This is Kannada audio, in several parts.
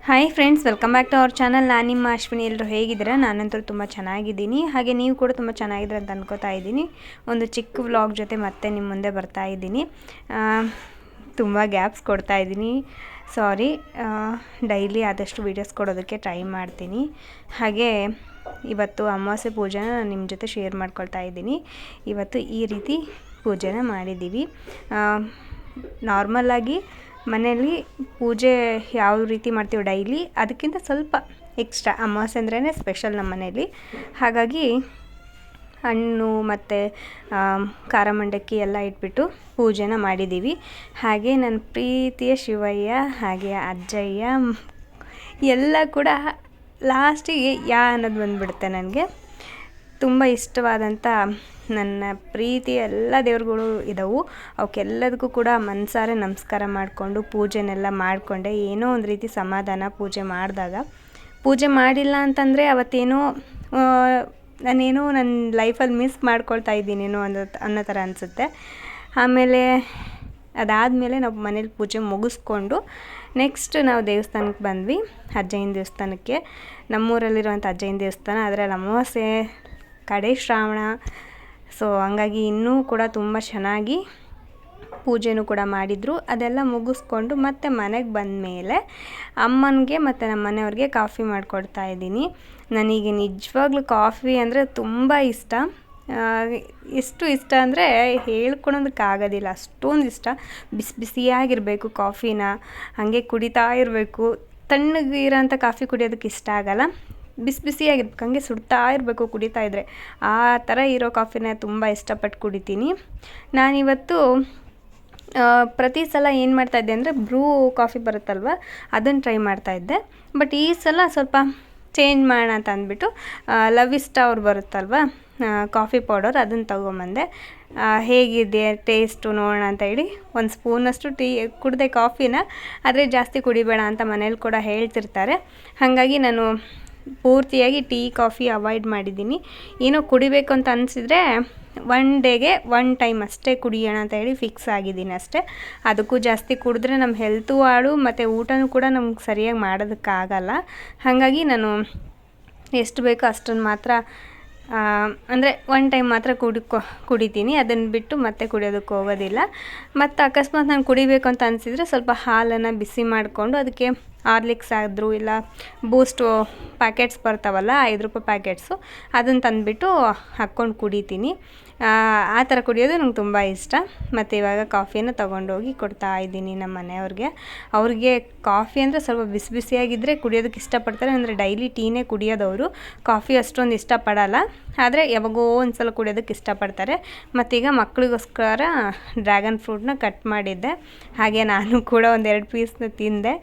Hi friends, welcome back to our channel. ನಾನು ನಿಮ್ಮ ಅಶ್ವಿನಿ. ಎಲ್ಲರೂ ಹೇಗಿದ್ದೀರಾ? ನಾನಂತೂ ತುಂಬ ಚೆನ್ನಾಗಿದ್ದೀನಿ. ಹಾಗೆ ನೀವು ಕೂಡ ತುಂಬ ಚೆನ್ನಾಗಿದ್ದೀರ ಅಂತ ಅನ್ಕೋತಾ ಇದ್ದೀನಿ. ಒಂದು ಚಿಕ್ಕ ವ್ಲಾಗ್ ಜೊತೆ ಮತ್ತೆ ನಿಮ್ಮ ಮುಂದೆ ಬರ್ತಾ ಇದ್ದೀನಿ. ತುಂಬ ಗ್ಯಾಪ್ಸ್ ಕೊಡ್ತಾ ಇದ್ದೀನಿ, ಸಾರಿ. ಡೈಲಿ ಆದಷ್ಟು ವೀಡಿಯೋಸ್ ಕೊಡೋದಕ್ಕೆ ಟ್ರೈ ಮಾಡ್ತೀನಿ. ಹಾಗೆ ಇವತ್ತು ಅಮಾವಾಸ್ಯೆ ಪೂಜೆನ ನಾನು ನಿಮ್ಮ ಜೊತೆ ಶೇರ್ ಮಾಡ್ಕೊಳ್ತಾ ಇದ್ದೀನಿ. ಇವತ್ತು ಈ ರೀತಿ ಪೂಜೆನ ಮಾಡಿದ್ದೀವಿ. ನಾರ್ಮಲಾಗಿ ಮನೆಯಲ್ಲಿ ಪೂಜೆ ಯಾವ ರೀತಿ ಮಾಡ್ತೀವಿ ಡೈಲಿ, ಅದಕ್ಕಿಂತ ಸ್ವಲ್ಪ ಎಕ್ಸ್ಟ್ರಾ ಅಮಾವಾಸ್ಯೆ ಅಂದ್ರೇ ಸ್ಪೆಷಲ್ ನಮ್ಮ ಮನೆಯಲ್ಲಿ. ಹಾಗಾಗಿ ಹಣ್ಣು ಮತ್ತು ಖಾರ ಮಂಡಕ್ಕಿ ಎಲ್ಲ ಇಟ್ಬಿಟ್ಟು ಪೂಜೆನ ಮಾಡಿದ್ದೀವಿ. ಹಾಗೆ ನನ್ನ ಪ್ರೀತಿಯ ಶಿವಯ್ಯ ಹಾಗೆ ಅಜ್ಜಯ್ಯ ಎಲ್ಲ ಕೂಡ ಲಾಸ್ಟಿಗೆ ಅನ್ನೋದು ಬಂದುಬಿಡುತ್ತೆ. ನನಗೆ ತುಂಬ ಇಷ್ಟವಾದಂಥ ನನ್ನ ಪ್ರೀತಿ ಎಲ್ಲ ದೇವ್ರುಗಳು ಇದ್ದವು. ಅವಕ್ಕೆಲ್ಲದಕ್ಕೂ ಕೂಡ ಮನಸಾರೆ ನಮಸ್ಕಾರ ಮಾಡಿಕೊಂಡು ಪೂಜೆನೆಲ್ಲ ಮಾಡಿಕೊಂಡೆ. ಏನೋ ಒಂದು ರೀತಿ ಸಮಾಧಾನ ಪೂಜೆ ಮಾಡಿದಾಗ. ಪೂಜೆ ಮಾಡಿಲ್ಲ ಅಂತಂದರೆ ಅವತ್ತೇನೋ ನಾನೇನೋ ನನ್ನ ಲೈಫಲ್ಲಿ ಮಿಸ್ ಮಾಡ್ಕೊಳ್ತಾ ಇದ್ದೀನೇನೋ ಅನ್ನೋ ಥರ ಅನಿಸುತ್ತೆ. ಆಮೇಲೆ ಅದಾದಮೇಲೆ ನಾವು ಮನೇಲಿ ಪೂಜೆ ಮುಗಿಸ್ಕೊಂಡು ನೆಕ್ಸ್ಟ್ ನಾವು ದೇವಸ್ಥಾನಕ್ಕೆ ಬಂದ್ವಿ, ಅಜ್ಜಯ್ಯನ ದೇವಸ್ಥಾನಕ್ಕೆ. ನಮ್ಮೂರಲ್ಲಿರುವಂಥ ಅಜ್ಜಯ್ಯನ ದೇವಸ್ಥಾನ. ಅದರಲ್ಲಿ ಅಮಾವಾಸ್ಯೆ ಕಡೆ ಶ್ರಾವಣ, ಸೊ ಹಂಗಾಗಿ ಇನ್ನೂ ಕೂಡ ತುಂಬ ಚೆನ್ನಾಗಿ ಪೂಜೆನೂ ಕೂಡ ಮಾಡಿದರು. ಅದೆಲ್ಲ ಮುಗಿಸ್ಕೊಂಡು ಮತ್ತೆ ಮನೆಗೆ ಬಂದ ಮೇಲೆ ಅಮ್ಮನಿಗೆ ಮತ್ತು ನಮ್ಮ ಮನೆಯವ್ರಿಗೆ ಕಾಫಿ ಮಾಡಿಕೊಡ್ತಾ ಇದ್ದೀನಿ. ನನಗೆ ನಿಜವಾಗ್ಲೂ ಕಾಫಿ ಅಂದರೆ ತುಂಬ ಇಷ್ಟ. ಎಷ್ಟು ಇಷ್ಟ ಅಂದರೆ ಹೇಳ್ಕೊಳೋದಕ್ಕಾಗೋದಿಲ್ಲ, ಅಷ್ಟೊಂದು ಇಷ್ಟ. ಬಿಸಿಯಾಗಿರಬೇಕು ಕಾಫಿನ, ಹಾಗೆ ಕುಡಿತಾ ಇರಬೇಕು. ತಣ್ಣಗಿರೋಂಥ ಕಾಫಿ ಕುಡಿಯೋದಕ್ಕೆ ಇಷ್ಟ ಆಗಲ್ಲ. ಬಿಸಿಯಾಗಿರ್ಬೇಕು, ಹಂಗೆ ಸುಡ್ತಾ ಇರಬೇಕು ಕುಡಿತಾ ಇದ್ದರೆ. ಆ ಥರ ಇರೋ ಕಾಫಿನ ತುಂಬ ಇಷ್ಟಪಟ್ಟು ಕುಡಿತೀನಿ. ನಾನಿವತ್ತು ಪ್ರತಿ ಸಲ ಏನು ಮಾಡ್ತಾಯಿದ್ದೆ ಅಂದರೆ ಬ್ರೂ ಕಾಫಿ ಬರುತ್ತಲ್ವ, ಅದನ್ನು ಟ್ರೈ ಮಾಡ್ತಾಯಿದ್ದೆ. ಬಟ್ ಈ ಸಲ ಸ್ವಲ್ಪ ಚೇಂಜ್ ಮಾಡೋಣ ಅಂತ ಅಂದ್ಬಿಟ್ಟು ಲವಿಸ್ಟಾ ಅವ್ರು ಬರುತ್ತಲ್ವ ಕಾಫಿ ಪೌಡರ್, ಅದನ್ನು ತೊಗೊಂಬಂದೆ. ಹೇಗಿದೆ ಟೇಸ್ಟು ನೋಡೋಣ ಅಂತ ಹೇಳಿ ಒಂದು ಸ್ಪೂನಷ್ಟು ಕುಡಿದೆ ಕಾಫಿನ. ಆದರೆ ಜಾಸ್ತಿ ಕುಡಿಬೇಡ ಅಂತ ಮನೇಲಿ ಕೂಡ ಹೇಳ್ತಿರ್ತಾರೆ. ಹಾಗಾಗಿ ನಾನು ಪೂರ್ತಿಯಾಗಿ ಕಾಫಿ ಅವಾಯ್ಡ್ ಮಾಡಿದ್ದೀನಿ. ಏನೋ ಕುಡಿಬೇಕು ಅಂತ ಅನಿಸಿದರೆ ಒನ್ ಡೇಗೆ ಒನ್ ಟೈಮ್ ಅಷ್ಟೇ ಕುಡಿಯೋಣ ಅಂತ ಹೇಳಿ ಫಿಕ್ಸ್ ಆಗಿದ್ದೀನಿ ಅಷ್ಟೇ. ಅದಕ್ಕೂ ಜಾಸ್ತಿ ಕುಡಿದ್ರೆ ನಮ್ಮ ಹೆಲ್ತು ಹಾಳು, ಮತ್ತು ಊಟನೂ ಕೂಡ ನಮ್ಗೆ ಸರಿಯಾಗಿ ಮಾಡೋದಕ್ಕಾಗಲ್ಲ. ಹಾಗಾಗಿ ನಾನು ಎಷ್ಟು ಬೇಕೋ ಅಷ್ಟನ್ನು ಮಾತ್ರ, ಅಂದರೆ ಒನ್ ಟೈಮ್ ಮಾತ್ರ ಕುಡಿತೀನಿ. ಅದನ್ನು ಬಿಟ್ಟು ಮತ್ತೆ ಕುಡಿಯೋದಕ್ಕೆ ಹೋಗೋದಿಲ್ಲ. ಮತ್ತು ಅಕಸ್ಮಾತ್ ನಾನು ಕುಡಿಬೇಕು ಅಂತ ಅನಿಸಿದರೆ ಸ್ವಲ್ಪ ಹಾಲನ್ನು ಬಿಸಿ ಮಾಡಿಕೊಂಡು ಅದಕ್ಕೆ ಹಾರ್ಲಿಕ್ಸ್ ಆದರೂ ಇಲ್ಲ ಬೂಸ್ಟು ಪ್ಯಾಕೆಟ್ಸ್ ಬರ್ತಾವಲ್ಲ, 5 ರೂಪಾಯಿ ಪ್ಯಾಕೆಟ್ಸು, ಅದನ್ನು ತಂದುಬಿಟ್ಟು ಹಾಕ್ಕೊಂಡು ಕುಡಿತೀನಿ. ಆ ಥರ ಕುಡಿಯೋದು ನಂಗೆ ತುಂಬ ಇಷ್ಟ. ಮತ್ತು ಇವಾಗ ಕಾಫಿನ ತೊಗೊಂಡೋಗಿ ಕೊಡ್ತಾ ಇದ್ದೀನಿ ನಮ್ಮ ಮನೆಯವ್ರಿಗೆ. ಅವ್ರಿಗೆ ಕಾಫಿ ಅಂದರೆ ಸ್ವಲ್ಪ ಬಿಸಿಯಾಗಿದ್ದರೆ ಕುಡಿಯೋದಕ್ಕೆ ಇಷ್ಟಪಡ್ತಾರೆ. ಅಂದರೆ ಡೈಲಿ ಟೀನೇ ಕುಡಿಯೋದವರು, ಕಾಫಿ ಅಷ್ಟೊಂದು ಇಷ್ಟಪಡಲ್ಲ. ಆದರೆ ಯಾವಾಗೋ ಒಂದು ಸಲ ಕುಡಿಯೋದಕ್ಕೆ ಇಷ್ಟಪಡ್ತಾರೆ. ಮತ್ತೀಗ ಮಕ್ಕಳಿಗೋಸ್ಕರ ಡ್ರ್ಯಾಗನ್ ಫ್ರೂಟ್ನ ಕಟ್ ಮಾಡಿದ್ದೆ. ಹಾಗೆ ನಾನು ಕೂಡ 1-2 ಪೀಸ್ನ ತಿಂದೆ.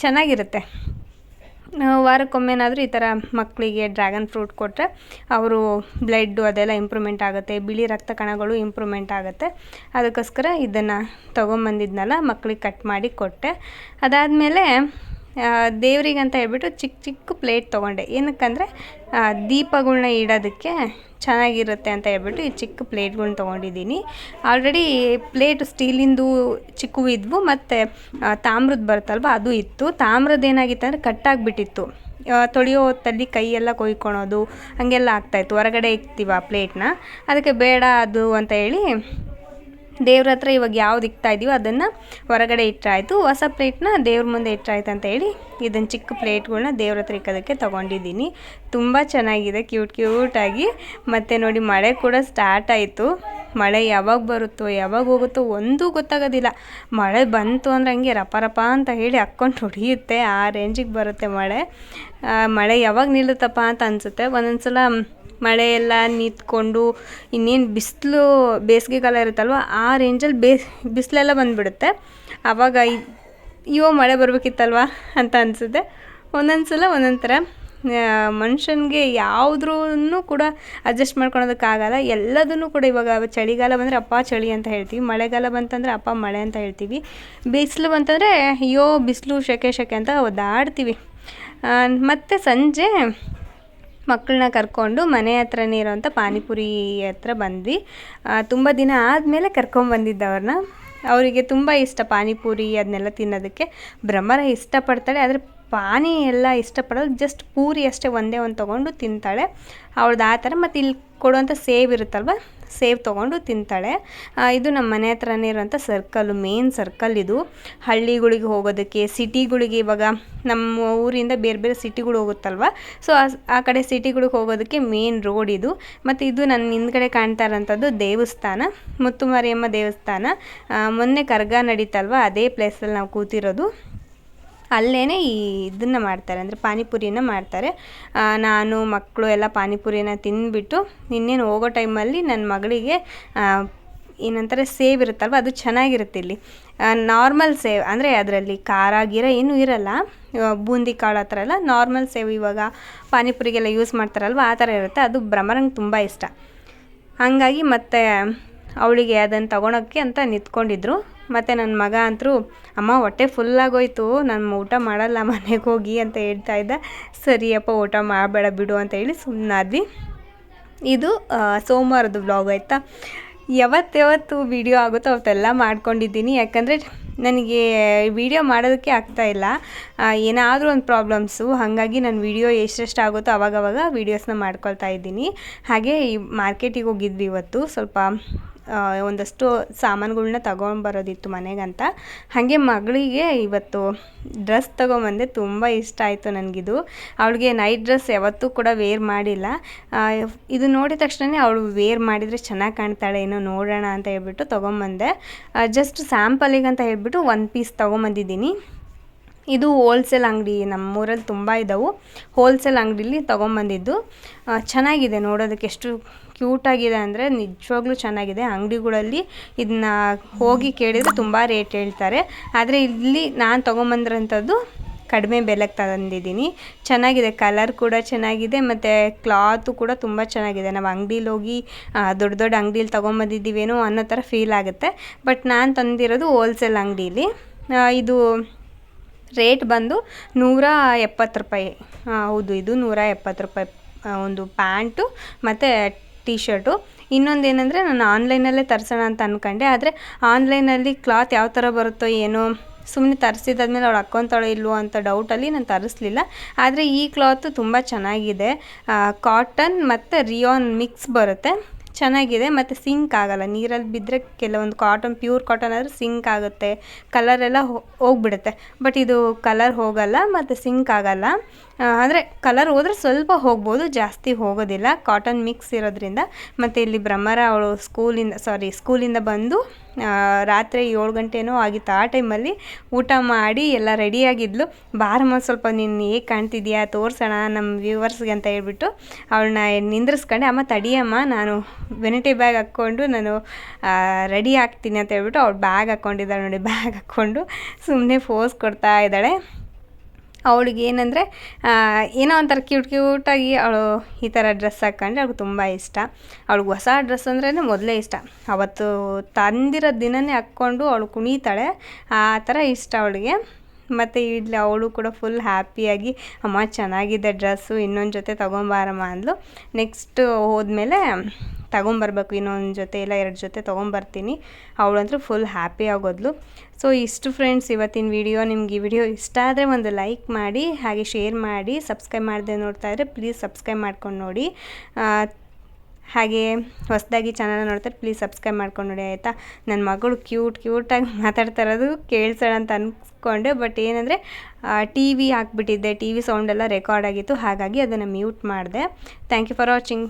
ಚೆನ್ನಾಗಿರುತ್ತೆ. ವಾರಕ್ಕೊಮ್ಮೆನಾದರೂ ಈ ಥರ ಮಕ್ಕಳಿಗೆ ಡ್ರ್ಯಾಗನ್ ಫ್ರೂಟ್ ಕೊಟ್ಟರೆ ಅವರು ಬ್ಲಡ್ಡು ಅದೆಲ್ಲ ಇಂಪ್ರೂವ್ಮೆಂಟ್ ಆಗುತ್ತೆ, ಬಿಳಿ ರಕ್ತ ಕಣಗಳು ಇಂಪ್ರೂವ್ಮೆಂಟ್ ಆಗುತ್ತೆ. ಅದಕ್ಕೋಸ್ಕರ ಇದನ್ನು ತೊಗೊಂಬಂದಿದ್ನಲ್ಲ ಮಕ್ಕಳಿಗೆ ಕಟ್ ಮಾಡಿ ಕೊಟ್ಟೆ. ಅದಾದಮೇಲೆ ದೇವರಿಗೆ ಅಂತ ಹೇಳ್ಬಿಟ್ಟು ಚಿಕ್ಕ ಪ್ಲೇಟ್ ತೊಗೊಂಡೆ. ಏನಕ್ಕಂದರೆ ದೀಪಗಳ್ನ ಇಡೋದಕ್ಕೆ ಚೆನ್ನಾಗಿರುತ್ತೆ ಅಂತ ಹೇಳ್ಬಿಟ್ಟು ಈ ಚಿಕ್ಕ ಪ್ಲೇಟ್ಗಳ್ನ ತೊಗೊಂಡಿದ್ದೀನಿ. ಆಲ್ರೆಡಿ ಪ್ಲೇಟು ಸ್ಟೀಲಿಂದು ಚಿಕ್ಕವು ಇದ್ವು, ಮತ್ತು ತಾಮ್ರದ್ದು ಬರುತ್ತಲ್ವ ಅದು ಇತ್ತು. ತಾಮ್ರದ್ದು ಏನಾಗಿತ್ತು ಅಂದರೆ ಕಟ್ಟಾಗಿಬಿಟ್ಟಿತ್ತು. ತೊಳೆಯೋ ಹೊತ್ತಲ್ಲಿ ಕೈಯೆಲ್ಲ ಕೊಯ್ಕೊಳೋದು ಹಾಗೆಲ್ಲ ಆಗ್ತಾಯಿತ್ತು. ಹೊರಗಡೆ ಇಕ್ತೀವಿ ಆ ಪ್ಲೇಟ್ನ, ಅದಕ್ಕೆ ಬೇಡ ಅದು ಅಂತ ಹೇಳಿ ದೇವ್ರ ಹತ್ರ ಇವಾಗ ಯಾವ್ದು ಇಕ್ತಾ ಇದೀವೋ ಅದನ್ನು ಹೊರಗಡೆ ಇಟ್ಟಾಯಿತು. ಹೊಸ ಪ್ಲೇಟ್ನ ದೇವ್ರ ಮುಂದೆ ಇಟ್ಟಾಯ್ತು ಅಂತ ಹೇಳಿ ಇದನ್ನು ಚಿಕ್ಕ ಪ್ಲೇಟ್ಗಳ್ನ ದೇವ್ರ ಹತ್ರ ಇಕ್ಕೋದಕ್ಕೆ ತೊಗೊಂಡಿದ್ದೀನಿ. ತುಂಬ ಚೆನ್ನಾಗಿದೆ, ಕ್ಯೂಟಾಗಿ. ಮತ್ತು ನೋಡಿ ಮಳೆ ಕೂಡ ಸ್ಟಾರ್ಟ್ ಆಯಿತು. ಮಳೆ ಯಾವಾಗ ಬರುತ್ತೋ ಯಾವಾಗ ಹೋಗುತ್ತೋ ಒಂದೂ ಗೊತ್ತಾಗೋದಿಲ್ಲ. ಮಳೆ ಬಂತು ಅಂದರೆ ಹಂಗೆ ರಪ ಅಂತ ಹೇಳಿ ಹಾಕ್ಕೊಂಡು ಹೊಡೆಯುತ್ತೆ, ಆ ರೇಂಜಿಗೆ ಬರುತ್ತೆ ಮಳೆ. ಮಳೆ ಯಾವಾಗ ನಿಲ್ಲುತ್ತಪ್ಪ ಅಂತ ಅನಿಸುತ್ತೆ. ಒಂದೊಂದು ಸಲ ಮಳೆ ಎಲ್ಲ ನಿಂತ್ಕೊಂಡು ಇನ್ನೇನು ಬಿಸಿಲು ಬೇಸಿಗೆಗಾಲ ಇರುತ್ತಲ್ವ, ಆ ರೇಂಜಲ್ಲಿ ಬಿಸಿಲೆಲ್ಲ ಬಂದುಬಿಡುತ್ತೆ. ಆವಾಗ ಅಯ್ಯೋ ಮಳೆ ಬರಬೇಕಿತ್ತಲ್ವ ಅಂತ ಅನಿಸುತ್ತೆ. ಒಂದೊಂದು ಸಲ ಒಂದೊಂದು ಥರ. ಮನುಷ್ಯನಿಗೆ ಯಾವುದ್ರೂ ಕೂಡ ಅಡ್ಜಸ್ಟ್ ಮಾಡ್ಕೊಳೋದಕ್ಕಾಗಲ್ಲ. ಎಲ್ಲದನ್ನು ಕೂಡ ಇವಾಗ ಚಳಿಗಾಲ ಬಂದರೆ ಅಪ್ಪ ಚಳಿ ಅಂತ ಹೇಳ್ತೀವಿ, ಮಳೆಗಾಲ ಬಂತಂದರೆ ಅಪ್ಪ ಮಳೆ ಅಂತ ಹೇಳ್ತೀವಿ, ಬಿಸಿಲು ಬಂತಂದರೆ ಅಯ್ಯೋ ಬಿಸಿಲು ಸೆಕೆ ಅಂತ ಒದ್ದಾಡ್ತೀವಿ. ಮತ್ತು ಸಂಜೆ ಮಕ್ಕಳನ್ನ ಕರ್ಕೊಂಡು ಮನೆ ಹತ್ರನೇ ಇರೋವಂಥ ಪಾನಿಪುರಿ ಹತ್ರ ಬಂದ್ವಿ. ತುಂಬ ದಿನ ಆದಮೇಲೆ ಕರ್ಕೊಂಬಂದಿದ್ದೆ ಅವ್ರನ್ನ. ಅವರಿಗೆ ತುಂಬ ಇಷ್ಟ ಪಾನಿಪುರಿ ಅದನ್ನೆಲ್ಲ ತಿನ್ನೋದಕ್ಕೆ. ಭ್ರಮರ ಇಷ್ಟಪಡ್ತಾಳೆ, ಆದರೆ ಪಾನಿ ಎಲ್ಲ ಇಷ್ಟಪಡೋದು, ಜಸ್ಟ್ ಪೂರಿ ಅಷ್ಟೇ ಒಂದೇ ಒಂದು ತೊಗೊಂಡು ತಿಂತಾಳೆ ಅವಳದು ಆ ಥರ. ಮತ್ತು ಇಲ್ಲಿ ಕೊಡುವಂಥ ಸೇವ್ ಇರುತ್ತಲ್ವ, ಸೇವ್ ತೊಗೊಂಡು ತಿಂತಾಳೆ. ಇದು ನಮ್ಮ ಮನೆ ಹತ್ರನೇ ಇರೋಂಥ ಸರ್ಕಲ್ಲು, ಮೇನ್ ಸರ್ಕಲ್ ಇದು. ಹಳ್ಳಿಗಳಿಗೆ ಹೋಗೋದಕ್ಕೆ, ಸಿಟಿಗಳಿಗೆ, ಇವಾಗ ನಮ್ಮ ಊರಿಂದ ಬೇರೆ ಬೇರೆ ಸಿಟಿಗಳು ಹೋಗುತ್ತಲ್ವ, ಸೊ ಆ ಕಡೆ ಸಿಟಿಗಳಿಗೆ ಹೋಗೋದಕ್ಕೆ ಮೇನ್ ರೋಡ್ ಇದು. ಮತ್ತು ಇದು ನನ್ನ ಹಿಂದ್ಗಡೆ ಕಾಣ್ತಾ ಇರೋಂಥದ್ದು ದೇವಸ್ಥಾನ, ಮುತ್ತುಮಾರಿಯಮ್ಮ ದೇವಸ್ಥಾನ. ಮೊನ್ನೆ ಕರ್ಗ ನಡೀತಲ್ವ, ಅದೇ ಪ್ಲೇಸಲ್ಲಿ ನಾವು ಕೂತಿರೋದು. ಅಲ್ಲೇ ಇದನ್ನು ಮಾಡ್ತಾರೆ, ಅಂದರೆ ಪಾನಿಪುರಿನ ಮಾಡ್ತಾರೆ. ನಾನು ಮಕ್ಕಳು ಎಲ್ಲ ಪಾನಿಪುರಿನ ತಿಂದುಬಿಟ್ಟು ಇನ್ನೇನು ಹೋಗೋ ಟೈಮಲ್ಲಿ ನನ್ನ ಮಗಳಿಗೆ ಏನಂತಾರೆ ಸೇವ್ ಇರುತ್ತಲ್ವ, ಅದು ಚೆನ್ನಾಗಿರುತ್ತೆ. ಇಲ್ಲಿ ನಾರ್ಮಲ್ ಸೇವ್ ಅಂದರೆ ಅದರಲ್ಲಿ ಖಾರ ಗೀರ ಏನೂ ಇರಲ್ಲ, ಬೂಂದಿ ಕಾಳು ಆ ಥರ ಎಲ್ಲ. ನಾರ್ಮಲ್ ಸೇವ್ ಇವಾಗ ಪಾನಿಪುರಿಗೆಲ್ಲ ಯೂಸ್ ಮಾಡ್ತಾರಲ್ವ, ಆ ಥರ ಇರುತ್ತೆ. ಅದು ಭ್ರಮರಂಗೆ ತುಂಬ ಇಷ್ಟ. ಹಾಗಾಗಿ ಮತ್ತು ಅವಳಿಗೆ ಅದನ್ನು ತೊಗೊಳಕ್ಕೆ ಅಂತ ನಿಂತ್ಕೊಂಡಿದ್ರು. ಮತ್ತು ನನ್ನ ಮಗ ಅಂತೂ, ಅಮ್ಮ ಹೊಟ್ಟೆ ಫುಲ್ಲಾಗೋಯ್ತು, ನಾನು ಊಟ ಮಾಡಲ್ಲ ಮನೆಗೆ ಹೋಗಿ ಅಂತ ಹೇಳ್ತಾ ಇದ್ದ. ಸರಿಯಪ್ಪ ಊಟ ಮಾಡಬೇಡ ಬಿಡು ಅಂತ ಹೇಳಿ ಸುಮ್ಮನಾದ್ವಿ. ಇದು ಸೋಮವಾರದ ವ್ಲಾಗ್ ಆಯಿತಾ. ಯಾವತ್ತು ವೀಡಿಯೋ ಆಗುತ್ತೋ ಅವತ್ತೆಲ್ಲ ಮಾಡ್ಕೊಂಡಿದ್ದೀನಿ, ಯಾಕಂದರೆ ನನಗೆ ವೀಡಿಯೋ ಮಾಡೋದಕ್ಕೆ ಆಗ್ತಾಯಿಲ್ಲ, ಏನಾದರೂ ಒಂದು ಪ್ರಾಬ್ಲಮ್ಸು. ಹಾಗಾಗಿ ನಾನು ವೀಡಿಯೋ ಎಷ್ಟೆಷ್ಟು ಆಗುತ್ತೋ ಅವಾಗವಾಗ ವೀಡಿಯೋಸ್ನ ಮಾಡ್ಕೊಳ್ತಾ ಇದ್ದೀನಿ. ಹಾಗೆ ಈ ಮಾರ್ಕೆಟಿಗೆ ಹೋಗಿದ್ವಿ ಇವತ್ತು, ಸ್ವಲ್ಪ ಒಂದಷ್ಟು ಸಾಮಾನುಗಳ್ನ ತೊಗೊಂಬರೋದಿತ್ತು ಮನೆಗಂತ. ಹಾಗೆ ಮಗಳಿಗೆ ಇವತ್ತು ಡ್ರೆಸ್ ತೊಗೊಂಬಂದೆ, ತುಂಬ ಇಷ್ಟ ಆಯಿತು ನನಗಿದು. ಅವಳಿಗೆ ನೈಟ್ ಡ್ರೆಸ್ ಯಾವತ್ತೂ ಕೂಡ ವೇರ್ ಮಾಡಿಲ್ಲ. ಇದು ನೋಡಿದ ತಕ್ಷಣ ಅವಳು ವೇರ್ ಮಾಡಿದರೆ ಚೆನ್ನಾಗಿ ಕಾಣ್ತಾಳೆ ಏನೋ ನೋಡೋಣ ಅಂತ ಹೇಳ್ಬಿಟ್ಟು ತೊಗೊಂಬಂದೆ. ಜಸ್ಟ್ ಸ್ಯಾಂಪಲಿಗೆ ಅಂತ ಹೇಳ್ಬಿಟ್ಟು ಒಂದು ಪೀಸ್ ತೊಗೊಂಬಂದಿದ್ದೀನಿ. ಇದು ಹೋಲ್ಸೇಲ್ ಅಂಗಡಿ, ನಮ್ಮೂರಲ್ಲಿ ತುಂಬ ಇದ್ದವು. ಹೋಲ್ಸೇಲ್ ಅಂಗಡೀಲಿ ತೊಗೊಂಬಂದಿದ್ದು. ಚೆನ್ನಾಗಿದೆ ನೋಡೋದಕ್ಕೆ, ಎಷ್ಟು ಕ್ಯೂಟಾಗಿದೆ ಅಂದರೆ ನಿಜವಾಗ್ಲೂ ಚೆನ್ನಾಗಿದೆ. ಅಂಗಡಿಗಳಲ್ಲಿ ಇದನ್ನ ಹೋಗಿ ಕೇಳಿದರೆ ತುಂಬ ರೇಟ್ ಹೇಳ್ತಾರೆ, ಆದರೆ ಇಲ್ಲಿ ನಾನು ತೊಗೊಂಬಂದಿರೋಂಥದ್ದು ಕಡಿಮೆ ಬೆಲೆಗೆ ತಂದಿದ್ದೀನಿ. ಚೆನ್ನಾಗಿದೆ, ಕಲರ್ ಕೂಡ ಚೆನ್ನಾಗಿದೆ, ಮತ್ತು ಕ್ಲಾತು ಕೂಡ ತುಂಬ ಚೆನ್ನಾಗಿದೆ. ನಾವು ಅಂಗಡೀಲಿ ಹೋಗಿ ದೊಡ್ಡ ದೊಡ್ಡ ಅಂಗಡೀಲಿ ತೊಗೊಂಬಂದಿದ್ದೀವೇನೋ ಅನ್ನೋ ಥರ ಫೀಲ್ ಆಗುತ್ತೆ. ಬಟ್ ನಾನು ತಂದಿರೋದು ಹೋಲ್ಸೇಲ್ ಅಂಗಡೀಲಿ. ಇದು ರೇಟ್ ಬಂದು 170 ರೂಪಾಯಿ. ಹೌದು, ಇದು 170 ರೂಪಾಯಿ ಒಂದು ಪ್ಯಾಂಟು ಮತ್ತು ಟೀ ಶರ್ಟು. ಇನ್ನೊಂದು ಏನಂದರೆ, ನಾನು ಆನ್ಲೈನಲ್ಲೇ ತರಿಸೋಣ ಅಂತ ಅಂದ್ಕೊಂಡೆ, ಆದರೆ ಆನ್ಲೈನಲ್ಲಿ ಕ್ಲಾತ್ ಯಾವ ಥರ ಬರುತ್ತೋ ಏನೋ, ಸುಮ್ಮನೆ ತರಿಸಿದಾದ್ಮೇಲೆ ಅವಳು ಹಾಕ್ಕೊತಾಳೋ ಇಲ್ವೋ ಅಂತ ಡೌಟಲ್ಲಿ ನಾನು ತರಿಸ್ಲಿಲ್ಲ. ಆದರೆ ಈ ಕ್ಲಾತು ತುಂಬ ಚೆನ್ನಾಗಿದೆ, ಕಾಟನ್ ಮತ್ತು ರಿಯಾನ್ ಮಿಕ್ಸ್ ಬರುತ್ತೆ, ಚೆನ್ನಾಗಿದೆ. ಮತ್ತು ಸಿಂಕ್ ಆಗೋಲ್ಲ, ನೀರಲ್ಲಿ ಬಿದ್ದರೆ ಕೆಲವೊಂದು ಕಾಟನ್, ಪ್ಯೂರ್ ಕಾಟನ್ ಆದರೆ ಸಿಂಕ್ ಆಗುತ್ತೆ, ಕಲರೆಲ್ಲ ಹೋಗ್ಬಿಡುತ್ತೆ. ಬಟ್ ಇದು ಕಲರ್ ಹೋಗಲ್ಲ ಮತ್ತು ಸಿಂಕ್ ಆಗೋಲ್ಲ. ಅಂದರೆ ಕಲರ್ ಹೋದರೆ ಸ್ವಲ್ಪ ಹೋಗ್ಬೋದು, ಜಾಸ್ತಿ ಹೋಗೋದಿಲ್ಲ, ಕಾಟನ್ ಮಿಕ್ಸ್ ಇರೋದ್ರಿಂದ. ಮತ್ತು ಇಲ್ಲಿ ಭ್ರಮರ ಅವಳು ಸ್ಕೂಲಿಂದ ಬಂದು ರಾತ್ರಿ 7 ಗಂಟೆನೋ ಆಗಿತ್ತು. ಆ ಟೈಮಲ್ಲಿ ಊಟ ಮಾಡಿ ಎಲ್ಲ ರೆಡಿಯಾಗಿದ್ಲು. ಬಾರಮ್ಮ ಸ್ವಲ್ಪ ನೀನು ಹೇಗೆ ಕಾಣ್ತಿದ್ಯಾ ತೋರಿಸೋಣ ನಮ್ಮ ವ್ಯೂವರ್ಸ್ಗೆ ಅಂತ ಹೇಳ್ಬಿಟ್ಟು ಅವಳನ್ನ ನಿಂದ್ರಿಸ್ಕೊಂಡೆ. ಅಮ್ಮ ತಡಿಯಮ್ಮ, ನಾನು ವೆನಿಟಿ ಬ್ಯಾಗ್ ಹಾಕ್ಕೊಂಡು ನಾನು ರೆಡಿ ಆಗ್ತೀನಿ ಅಂತ ಹೇಳ್ಬಿಟ್ಟು ಅವಳು ಬ್ಯಾಗ್ ಹಾಕ್ಕೊಂಡಿದ್ದಾಳೆ ನೋಡಿ. ಬ್ಯಾಗ್ ಹಾಕ್ಕೊಂಡು ಸುಮ್ಮನೆ ಫೋಸ್ ಕೊಡ್ತಾ ಇದ್ದಾಳೆ. ಅವಳಿಗೆ ಏನಂದರೆ ಏನೋ ಒಂಥರ ಕ್ಯೂಟಾಗಿ ಅವಳು ಈ ಥರ ಡ್ರೆಸ್ ಹಾಕ್ಕೊಂಡ್ರೆ ಅವ್ಳಿಗೆ ತುಂಬ ಇಷ್ಟ. ಅವಳಿಗೆ ಹೊಸ ಡ್ರೆಸ್ ಅಂದ್ರೇ ಮೊದಲೇ ಇಷ್ಟ. ಅವತ್ತು ತಂದಿರೋ ದಿನವೇ ಹಾಕ್ಕೊಂಡು ಅವಳು ಕುಣಿತಾಳೆ, ಆ ಥರ ಇಷ್ಟ ಅವಳಿಗೆ. ಮತ್ತು ಇಲ್ಲಿ ಅವಳು ಕೂಡ ಫುಲ್ ಹ್ಯಾಪಿಯಾಗಿ, ಅಮ್ಮ ಚೆನ್ನಾಗಿದೆ ಡ್ರೆಸ್ಸು, ಇನ್ನೊಂದು ಜೊತೆ ತೊಗೊಂಬಾರಮ್ಮ ಅಂದ್ಲು. ನೆಕ್ಸ್ಟ್ ಹೋದ್ಮೇಲೆ ತೊಗೊಂಬರ್ಬೇಕು, ಇನ್ನೊಂದು ಜೊತೆ ಇಲ್ಲ 2 ಜೊತೆ ತೊಗೊಂಬರ್ತೀನಿ. ಅವಳಂತೂ ಫುಲ್ ಹ್ಯಾಪಿ ಆಗೋದ್ಲು. ಸೊ ಇಷ್ಟು ಫ್ರೆಂಡ್ಸ್ ಇವತ್ತಿನ ವಿಡಿಯೋ. ನಿಮ್ಗೆ ಈ ವಿಡಿಯೋ ಇಷ್ಟ ಆದರೆ ಒಂದು ಲೈಕ್ ಮಾಡಿ, ಹಾಗೆ ಶೇರ್ ಮಾಡಿ. ಸಬ್ಸ್ಕ್ರೈಬ್ ಮಾಡದೆ ನೋಡ್ತಾ ಇದ್ದರೆ ಪ್ಲೀಸ್ ಸಬ್ಸ್ಕ್ರೈಬ್ ಮಾಡ್ಕೊಂಡು ನೋಡಿ. ಹಾಗೆ ಹೊಸದಾಗಿ ಚಾನಲ್ ನೋಡ್ತಾರೆ ಪ್ಲೀಸ್ ಸಬ್ಸ್ಕ್ರೈಬ್ ಮಾಡ್ಕೊಂಡು ನೋಡಿ ಆಯಿತಾ. ನನ್ನ ಮಗಳು ಕ್ಯೂಟಾಗಿ ಮಾತಾಡ್ತಾ ಇರೋದು ಕೇಳಿಸೋಣ ಅಂತ ಅಂದ್ಕೊಂಡೆ, ಬಟ್ ಏನಂದರೆ ಟಿ ವಿ ಹಾಕ್ಬಿಟ್ಟಿದ್ದೆ, ಟಿ ವಿ ಸೌಂಡೆಲ್ಲ ರೆಕಾರ್ಡ್ ಆಗಿತ್ತು, ಹಾಗಾಗಿ ಅದನ್ನು ಮ್ಯೂಟ್ ಮಾಡಿದೆ. Thank you for watching.